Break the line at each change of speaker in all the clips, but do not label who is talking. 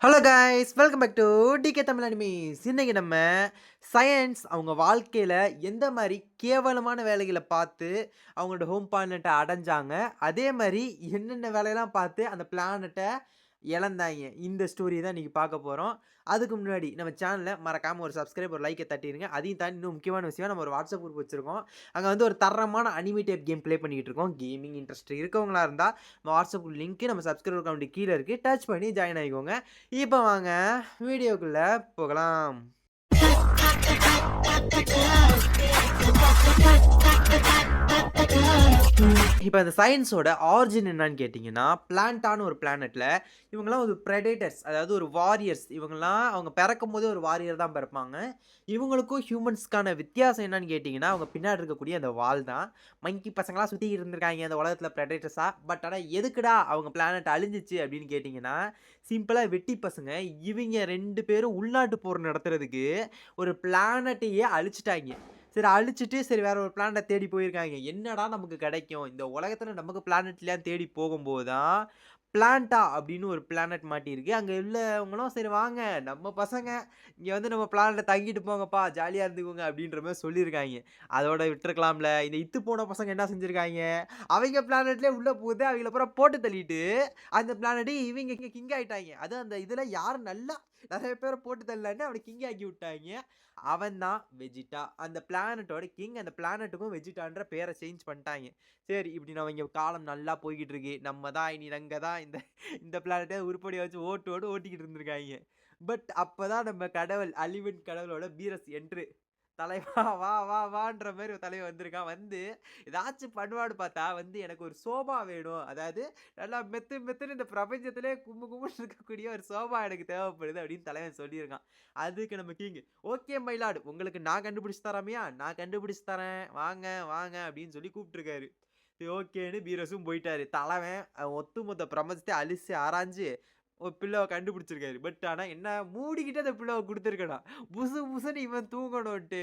Hello guys welcome back to DK Tamil animes. இன்னைக்கு நம்ம science அவங்க வாழ்க்கையில் எந்த மாதிரி கேவலமான வேலைகளை பார்த்து அவங்களோட ஹோம் பிளானட்டை அடைஞ்சாங்க, அதே மாதிரி என்னென்ன வேலையெல்லாம் பார்த்து அந்த பிளானட்டை இழந்தாங்க, இந்த ஸ்டோரி தான் இன்றைக்கி பார்க்க போகிறோம். அதுக்கு முன்னாடி நம்ம சேனலில் மறக்காமல் ஒரு சப்ஸ்கிரைப் ஒரு லைக்கை தட்டிடுங்க. அதையும் தாண்டி இன்னும் முக்கியமான விஷயம், நம்ம ஒரு வாட்ஸ்அப் குரூப் வச்சுருக்கோம். அங்கே வந்து ஒரு தரமான அனிமி டைப் கேம் ப்ளே பண்ணிக்கிட்டு இருக்கோம். கேமிங் இன்ட்ரெஸ்ட் இருக்கவங்களா இருந்தால் நம்ம வாட்ஸ்அப் லிங்க்கு நம்ம சப்ஸ்கிரைப் அக்கௌண்ட் கீழே இருக்குது, டச் பண்ணி ஜாயின் ஆகிக்கோங்க. இப்போ வாங்க வீடியோக்குள்ளே போகலாம். இப்போ இந்த சயின்ஸோட ஆரிஜின் என்னன்னு கேட்டிங்கன்னா, பிளான்ட்டான ஒரு பிளானெட்டில் இவங்கெல்லாம் ஒரு ப்ரெடேட்டர்ஸ், அதாவது ஒரு வாரியர்ஸ். இவங்கெல்லாம் அவங்க பிறக்கும் போதே ஒரு வாரியர் தான் பிறப்பாங்க. இவங்களுக்கும் ஹியூமன்ஸ்க்கான வித்தியாசம் என்னன்னு கேட்டிங்கன்னா, அவங்க பின்னாடி இருக்கக்கூடிய அந்த வால் தான். மங்கி பசங்களாம் சுற்றிக்கிட்டு இருந்திருக்காங்க அந்த உலகத்தில் ப்ரெடேட்டர்ஸாக. பட் ஆனால் எதுக்குடா அவங்க பிளானட் அழிஞ்சிச்சு அப்படின்னு கேட்டிங்கன்னா, சிம்பிளாக வெட்டி பசங்க இவங்க 2 பேரும் உள்நாட்டு போர் நடத்துறதுக்கு ஒரு பிளானட்டையே அழிச்சிட்டாங்க. சரி அழிச்சிட்டு சரி வேற ஒரு பிளானட்ட தேடி போயிருக்காங்க. என்னடா நமக்கு கிடைக்கும்? இந்த உலகத்துல நமக்கு பிளானட் இல்லையான்னு தேடி போகும்போது தான், பிளான்ட்டா அப்படின்னு ஒரு பிளானட் மாட்டியிருக்கு. அங்க உள்ளவங்களும் சரி வாங்க நம்ம பசங்க இங்க வந்து நம்ம பிளானட்ல தங்கிட்டு போங்கப்பா, ஜாலியா இருந்துக்கோங்க அப்படின்ற மாரி சொல்லியிருக்காய்ங்க. அதோட விட்டுருக்கலாம்ல. இந்த இத்து போன பசங்க என்ன செஞ்சிருக்காய்ங்க, அவைங்க பிளானட்லயே உள்ள புகுந்து அவைங்கள பூரா போட்டு தள்ளிட்டு, அந்த பிளானட் இவைங்க கிங் ஆயிட்டாய்ங்க. அதுவும் அந்த இதுல யாரு நல்லா நெறைய பேர போட்டு தள்ளலான்னு அவன கிங் ஆக்கி விட்டாய்ங்க. அவன் தான் வெஜிடா. அந்த பிளானட்டோட கிங். அந்த பிளானட்டுக்கும் வெஜிடான்ற பேரை சேஞ்ச் பண்ணிட்டாங்க. சரி இப்படி நம்ம இங்க காலம் நல்லா போய்க்கிட்டு இருக்கு. நம்ம தான் இனி அங்க தான் இந்த இந்த பிளானட்ட உருப்படியா வச்சு ஓட்டிக்கிட்டு இருந்திருக்காய்ங்க. பட் அப்பதான் நம்ம கடவுள் அழிவின் கடவுளோட பீரஸ் என்ட்ரு. தலைவா வா வா வான்ற மாரி ஒரு தலைவன் வந்திருக்கான். வந்து ஏதாச்சும் பண்ணுவான்னு பார்த்தா வந்து எனக்கு ஒரு சோபா வேணும். அதாவது நல்லா மெத்து மெத்துன்னு இந்த பிரபஞ்சத்திலே கும்மு கும்முன்னு இருக்கக்கூடிய ஒரு சோபா எனக்கு தேவைப்படுது அப்படின்னு தலைவன் சொல்லியிருக்கான். அதுக்கு நம்ம கிங் ஓகே மை லார்ட், உங்களுக்கு நான் கண்டுபிடிச்சு தராமையா? நான் கண்டுபிடிச்சு தரேன். வாங்க வாங்க அப்படின்னு சொல்லி கூப்பிட்டுருக்காரு. ஓகேன்னு பீரஸும் போயிட்டாரு. தலைவன் ஒட்டுமொத்த பிரபஞ்சத்தை அழிச்சு ஆராய்ஞ்சு ஒரு பில்லோவ கண்டுபிடிச்சிருக்காரு. பட் ஆனா என்ன மூடிக்கிட்டு அந்த பில்லோவ குடுத்துருக்கணும். புசு புசுன்னு இவன் தூங்கணுன்ட்டு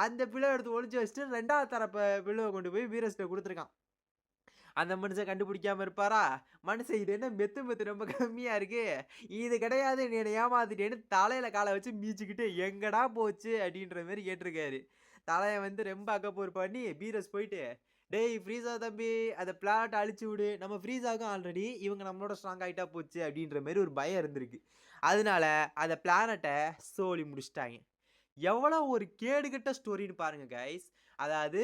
அந்த பில்லோவ எடுத்து ஒளிச்சு வச்சுட்டு 2வது தரப்பு பில்லோவ கொண்டு போய் வீரஸ்ட்ட குடுத்துருக்கான். அந்த மனுஷன் கண்டுபிடிக்காம இருப்பாரா? மனுஷன் இது என்ன மெத்து மெத்து ரொம்ப கம்மியா இருக்கு. இது கிடையாது, நீ என்ன ஏமாத்திட்டேன்னு தலையில கால வச்சு மீச்சுக்கிட்டு எங்கடா போச்சு அப்படின்ற மாரி கேட்டிருக்காரு. தலைவன் வந்து ரொம்ப அக்கப்போர் பண்ணி பீரஸ் போயிட்டு, டேய் ஃப்ரீஸா தம்பி அந்த பிளானட்ட அழிச்சு விடு. நம்ம ஃப்ரீஸாவுக்கும் ஆல்ரெடி இவங்க நம்மளோட ஸ்ட்ராங் ஆயிட்டா போச்சு அப்படின்ற மாரி ஒரு பயம் இருந்திருக்கு. அதனால அந்த பிளானட்ட சோலி முடிச்சுட்டாங்க. எவ்வளோ ஒரு கேடுகெட்ட ஸ்டோரின்னு பாருங்க கைஸ். அதாவது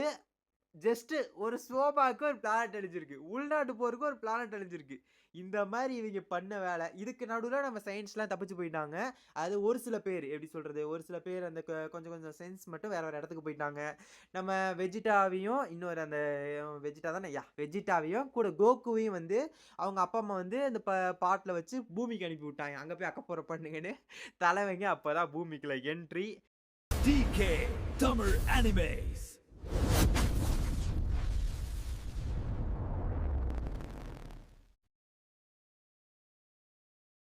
ஜஸ்ட் ஒரு சோபாக்கு ஒரு பிளானட் அழிஞ்சிருக்கு. உள்நாட்டு போருக்கு ஒரு பிளானட் அழிஞ்சிருக்கு. இந்த மாரி இவங்க பண்ண வேலை. இதுக்கு நடுவுல நம்ம சயின்ஸ்லாம் தப்பிச்சு போயிட்டாங்க. அது ஒரு சில பேர் எப்படி சொல்றது? ஒரு சில பேர் அந்த கொஞ்சம் கொஞ்சம் சயின்ஸ் மட்டும் வேற வேற இடத்துக்கு போயிட்டாங்க. நம்ம வெஜிடாவையும் இன்னொரு அந்த வெஜிடா தானே? வெஜிடாவையும் கூட கோகுவையும் வந்து அவங்க அப்பா அம்மா வந்து அந்த பாட்ல வச்சு பூமிக்கு அனுப்பி விட்டாங்க. அங்க போய் அக்கப்போர பண்ணுங்கன்னு. தலைவங்க அப்பதான் பூமிக்குள்ள என்ட்ரி.
DK Tamil Animes.